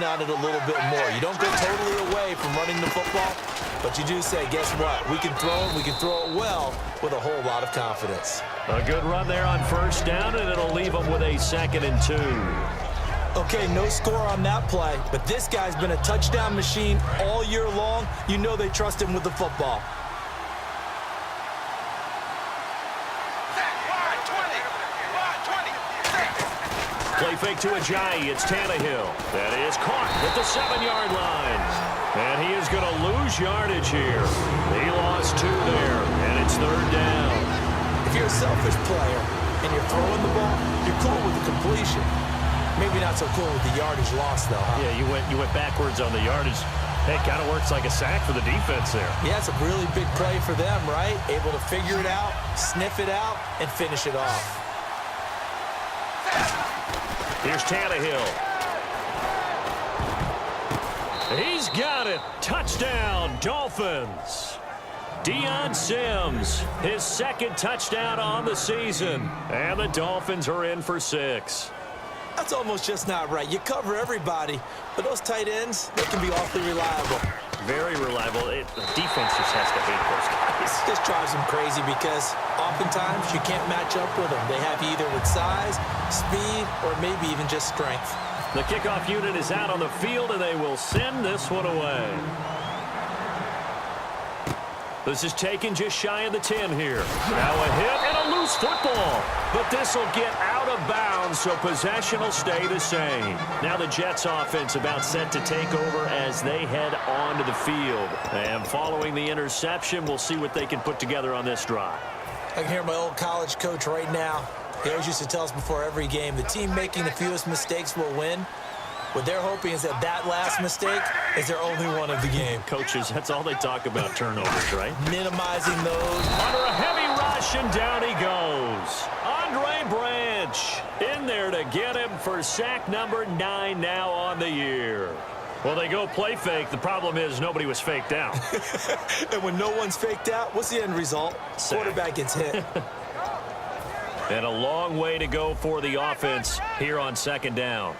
lean on it a little bit more. You don't go totally away from running the football, but you do say, guess what? We can throw it. We can throw it well with a whole lot of confidence. A good run there on first down, and it'll leave them with a 2nd and 2. Okay, no score on that play, but this guy's been a touchdown machine all year long. You know they trust him with the football. Play fake to Ajayi. It's Tannehill. That is caught at the 7-yard line. And he is going to lose yardage here. He lost 2 there, and it's 3rd down. If you're a selfish player and you're throwing the ball, you're cool with the completion. Maybe not so cool with the yardage loss, though, huh? Yeah, you went backwards on the yardage. Hey, it kind of works like a sack for the defense there. Yeah, it's a really big play for them, right? Able to figure it out, sniff it out, and finish it off. Here's Tannehill. He's got it. Touchdown, Dolphins. Deion Sims, his 2nd touchdown on the season. And the Dolphins are in for 6. That's almost just not right. You cover everybody, but those tight ends, they can be awfully reliable. Very reliable. The defense just has to hate those guys. This drives them crazy because oftentimes you can't match up with them. They have you either with size, speed, or maybe even just strength. The kickoff unit is out on the field, and they will send this one away. This is taken just shy of the 10 here. Now a hit and a loose football. But this will get out of bounds, so possession will stay the same. Now the Jets offense about set to take over as they head onto the field. And following the interception, we'll see what they can put together on this drive. I can hear my old college coach right now. He always used to tell us before every game, the team making the fewest mistakes will win. What they're hoping is that last mistake is their only one of the game. Coaches, that's all they talk about, turnovers, right? Minimizing those. Under a heavy rush, and down he goes. Andre Branch in there to get him for sack number 9 now on the year. Well, they go play fake. The problem is nobody was faked out. And when no one's faked out, what's the end result? Sack. Quarterback gets hit. And a long way to go for the offense here on 2nd down.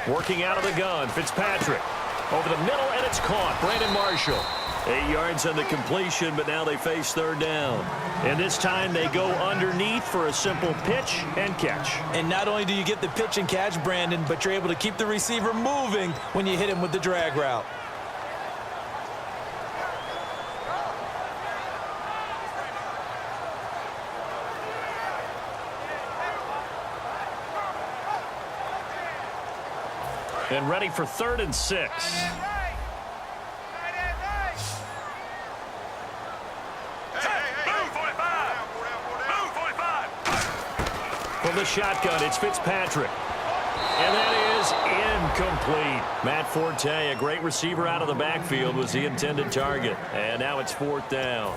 Working out of the gun, Fitzpatrick. Over the middle, and it's caught. Brandon Marshall. 8 yards on the completion, but now they face 3rd down. And this time they go underneath for a simple pitch and catch. And not only do you get the pitch and catch, Brandon, but you're able to keep the receiver moving when you hit him with the drag route. And ready for 3rd and 6. From the shotgun, it's Fitzpatrick. And that is incomplete. Matt Forte, a great receiver out of the backfield, was the intended target. And now it's 4th down.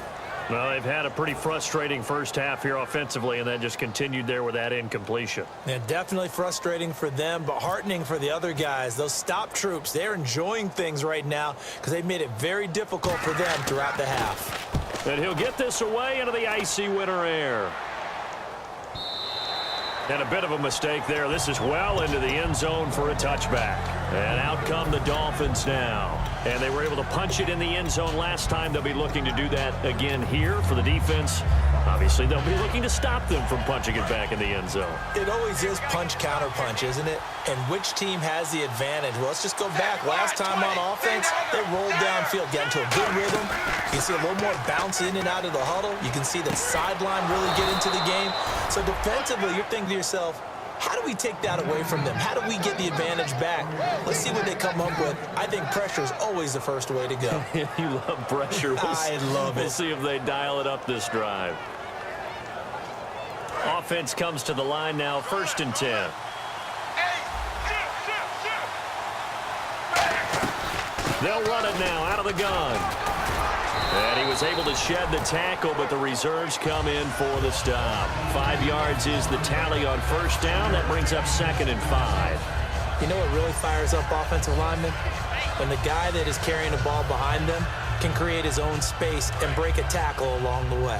Well, they've had a pretty frustrating first half here offensively, and then just continued there with that incompletion. Yeah, definitely frustrating for them, but heartening for the other guys. Those stop troops, they're enjoying things right now because they've made it very difficult for them throughout the half. And he'll get this away into the icy winter air. And a bit of a mistake there. This is well into the end zone for a touchback. And out come the Dolphins now. And they were able to punch it in the end zone last time. They'll be looking to do that again here for the defense. Obviously, they'll be looking to stop them from punching it back in the end zone. It always is punch-counter-punch, isn't it? And which team has the advantage? Well, let's just go back. Last time on offense, they rolled downfield, got into a good rhythm. You can see a little more bounce in and out of the huddle. You can see the sideline really get into the game. So defensively, you're thinking to yourself, how do we take that away from them? How do we get the advantage back? Let's see what they come up with. I think pressure is always the first way to go. You love pressure. I love it. We'll see if they dial it up this drive. Offense comes to the line now, 1st and 10. They'll run it now out of the gun. And he was able to shed the tackle, but the reserves come in for the stop. 5 yards is the tally on 1st down. That brings up 2nd and 5. You know what really fires up offensive linemen? When the guy that is carrying the ball behind them can create his own space and break a tackle along the way.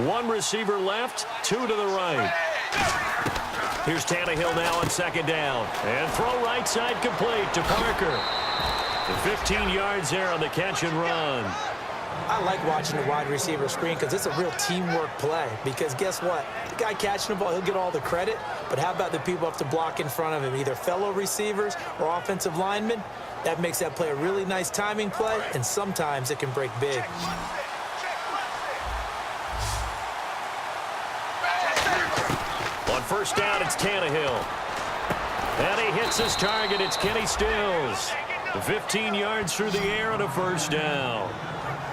One receiver left, two to the right. Here's Tannehill now on second down. And throw right side complete to Parker. 15 yards there on the catch and run. I like watching the wide receiver screen because it's a real teamwork play. Because guess what? The guy catching the ball, he'll get all the credit. But how about the people have to block in front of him, either fellow receivers or offensive linemen? That makes that play a really nice timing play, and sometimes it can break big. On first down, it's Tannehill. And he hits his target. It's Kenny Stills. 15 yards through the air on a first down.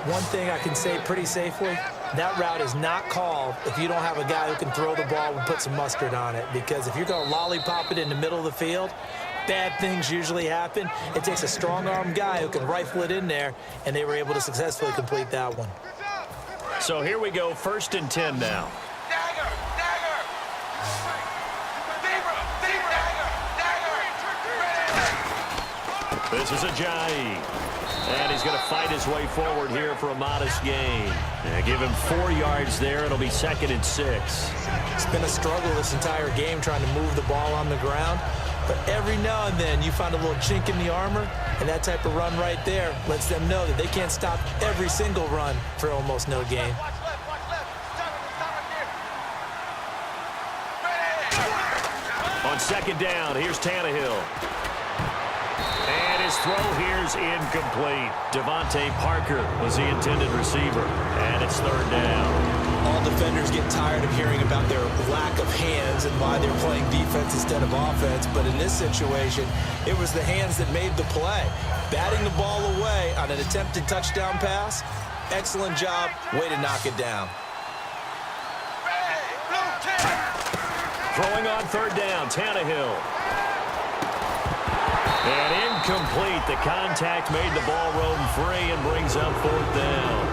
One thing I can say pretty safely, that route is not called if you don't have a guy who can throw the ball and put some mustard on it. Because if you're going to lollipop it in the middle of the field, bad things usually happen. It takes a strong-arm guy who can rifle it in there, and they were able to successfully complete that one. So here we go, 1st and 10 now. This is Ajayi. And he's going to fight his way forward here for a modest gain. Give him 4 yards there. It'll be 2nd and 6. It's been a struggle this entire game trying to move the ball on the ground. But every now and then you find a little chink in the armor, and that type of run right there lets them know that they can't stop every single run for almost no gain. On 2nd down, here's Tannehill. And his throw here's incomplete. Devontae Parker was the intended receiver. And it's 3rd down. All defenders get tired of hearing about their lack of hands and why they're playing defense instead of offense. But in this situation, it was the hands that made the play. Batting the ball away on an attempted touchdown pass. Excellent job. Way to knock it down. Throwing on 3rd down, Tannehill. And incomplete. The contact made the ball roam free and brings up 4th down.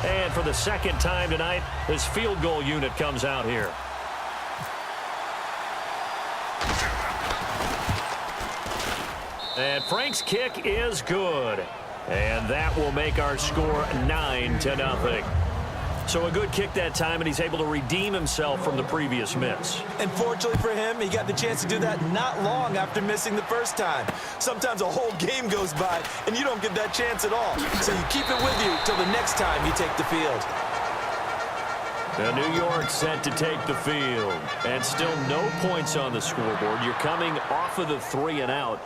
And for the 2nd time tonight, this field goal unit comes out here. And Frank's kick is good. And that will make our score 9-0. So a good kick that time, and he's able to redeem himself from the previous miss. And fortunately for him, he got the chance to do that not long after missing the first time. Sometimes a whole game goes by, and you don't get that chance at all. So you keep it with you till the next time you take the field. And New York set to take the field. And still no points on the scoreboard. You're coming off of the 3 and out.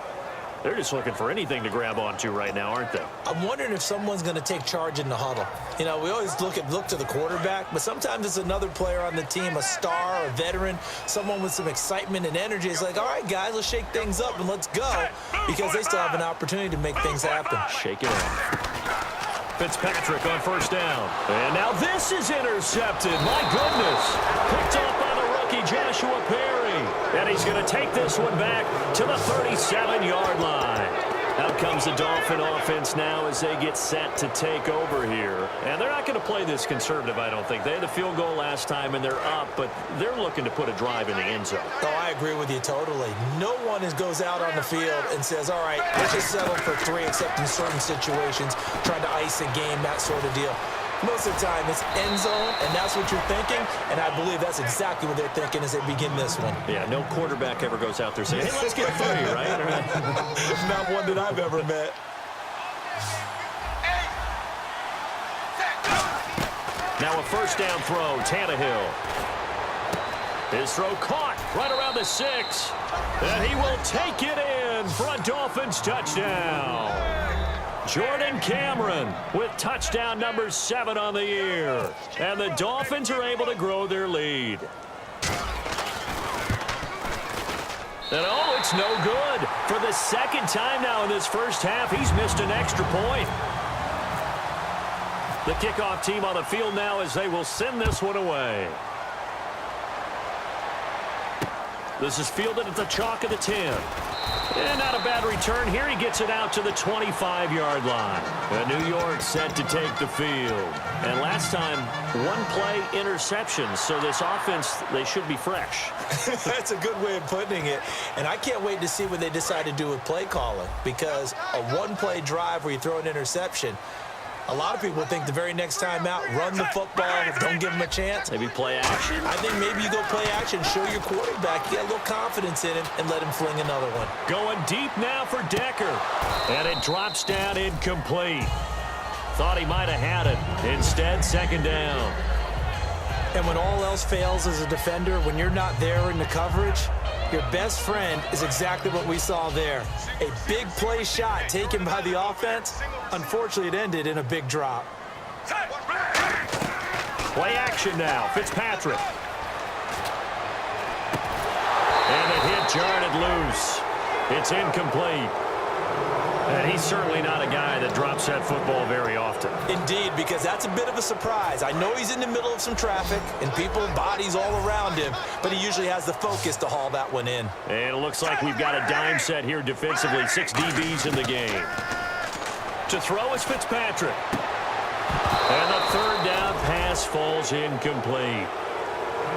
They're just looking for anything to grab onto right now, aren't they? I'm wondering if someone's going to take charge in the huddle. You know, we always look to the quarterback, but sometimes it's another player on the team, a star, a veteran, someone with some excitement and energy. It's like, all right, guys, let's shake things up and let's go, because they still have an opportunity to make things happen. Shake it off. Fitzpatrick on 1st down. And now this is intercepted. My goodness. Picked off by the rookie Joshua Perry. And he's going to take this one back to the 37-yard line. Out comes the Dolphin offense now as they get set to take over here. And they're not going to play this conservative, I don't think. They had the field goal last time, and they're up, but they're looking to put a drive in the end zone. Oh, I agree with you totally. No one goes out on the field and says, all right, let's just settle for 3, except in certain situations, trying to ice a game, that sort of deal. Most of the time, it's end zone, and that's what you're thinking, and I believe that's exactly what they're thinking as they begin this one. Yeah, no quarterback ever goes out there saying, hey, let's get 30, right? Not one that I've ever met. Now a 1st down throw, Tannehill. His throw caught right around the 6, and he will take it in for a Dolphins touchdown. Jordan Cameron with touchdown number 7 on the year. And the Dolphins are able to grow their lead. And oh, it's no good. For the 2nd time now in this first half, he's missed an extra point. The kickoff team on the field now as they will send this one away. This is fielded at the chalk of the 10. And not a bad return here. He gets it out to the 25-yard line. And New York set to take the field. And last time, one-play interception. So this offense, they should be fresh. That's a good way of putting it. And I can't wait to see what they decide to do with play calling, because a one-play drive where you throw an interception, a lot of people think the very next time out, run the football, don't give them a chance. Maybe play action? I think maybe you go play action, show your quarterback, you got a little confidence in him, and let him fling another one. Going deep now for Decker. And it drops down incomplete. Thought he might have had it. Instead, second down. And when all else fails as a defender, when you're not there in the coverage, your best friend is exactly what we saw there. A big play shot taken by the offense. Unfortunately, it ended in a big drop. Play action now. Fitzpatrick. And the hit jarred loose. It's incomplete. And he's certainly not a guy that drops that football very often. Indeed, because that's a bit of a surprise. I know he's in the middle of some traffic and people, bodies all around him, but he usually has the focus to haul that one in. And it looks like we've got a dime set here defensively. 6 DBs in the game. To throw is Fitzpatrick. And the third down pass falls incomplete.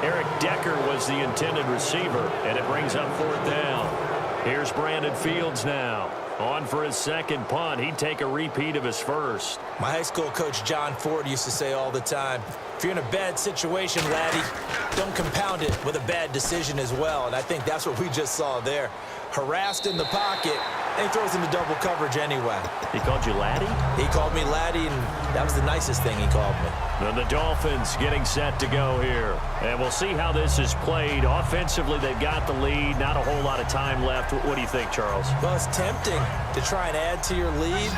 Eric Decker was the intended receiver, and it brings up fourth down. Here's Brandon Fields now. On for his second punt. He'd take a repeat of his first. My high school coach, John Ford, used to say all the time, if you're in a bad situation, laddie, don't compound it with a bad decision as well. And I think that's what we just saw there. Harassed in the pocket, and he throws into double coverage anyway. He called you laddie? He called me laddie, and that was the nicest thing he called me. And the Dolphins getting set to go here. And we'll see how this is played. Offensively, they've got the lead. Not a whole lot of time left. What do you think, Charles? Well, it's tempting to try and add to your lead,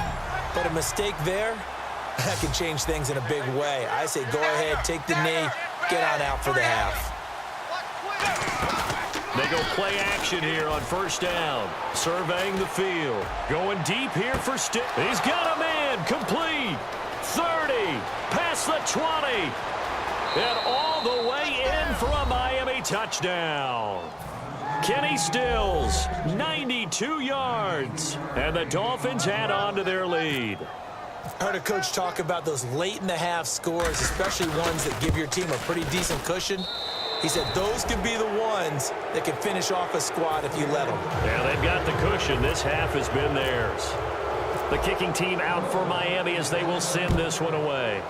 but a mistake there, that can change things in a big way. I say go ahead, take the knee, get on out for the half. They go play action here on first down. Surveying the field. Going deep here for Stick. He's got a man. Complete. 30. Past the 20. And all the way in for a Miami touchdown. Kenny Stills, 92 yards. And the Dolphins add on to their lead. I heard a coach talk about those late-in-the-half scores, especially ones that give your team a pretty decent cushion. He said those could be the ones that can finish off a squad if you let them. Yeah, they've got the cushion. This half has been theirs. The kicking team out for Miami as they will send this one away.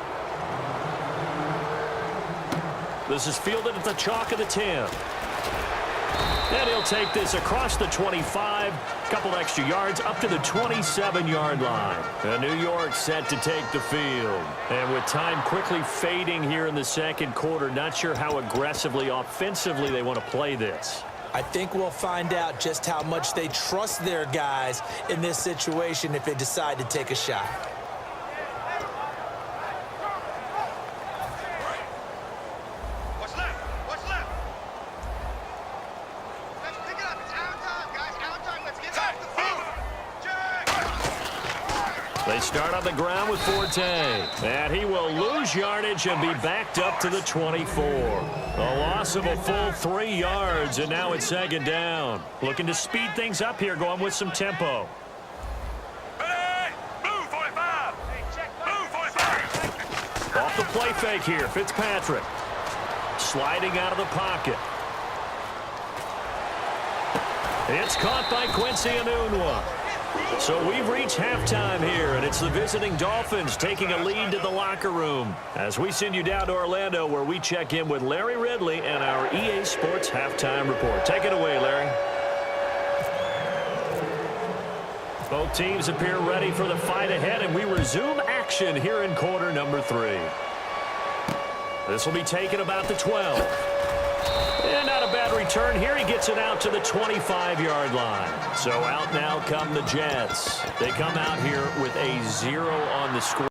This is fielded at the chalk of the 10. And he'll take this across the 25, couple extra yards up to the 27-yard line. And New York set to take the field. And with time quickly fading here in the second quarter, not sure how aggressively, offensively they want to play this. I think we'll find out just how much they trust their guys in this situation if they decide to take a shot. They start on the ground with Forte. And he will lose yardage and be backed up to the 24. A loss of a full 3 yards, and now it's second down. Looking to speed things up here, going with some tempo. Off the play fake here, Fitzpatrick. Sliding out of the pocket. It's caught by Quincy Enunwa. So we've reached halftime here, and it's the visiting Dolphins taking a lead to the locker room as we send you down to Orlando, where we check in with Larry Ridley and our EA Sports Halftime Report. Take it away, Larry. Both teams appear ready for the fight ahead, and we resume action here in quarter number 3. This will be taken about the 12. And not a bad return here. He gets it out to the 25-yard line. So out now come the Jets. They come out here with a 0 on the score.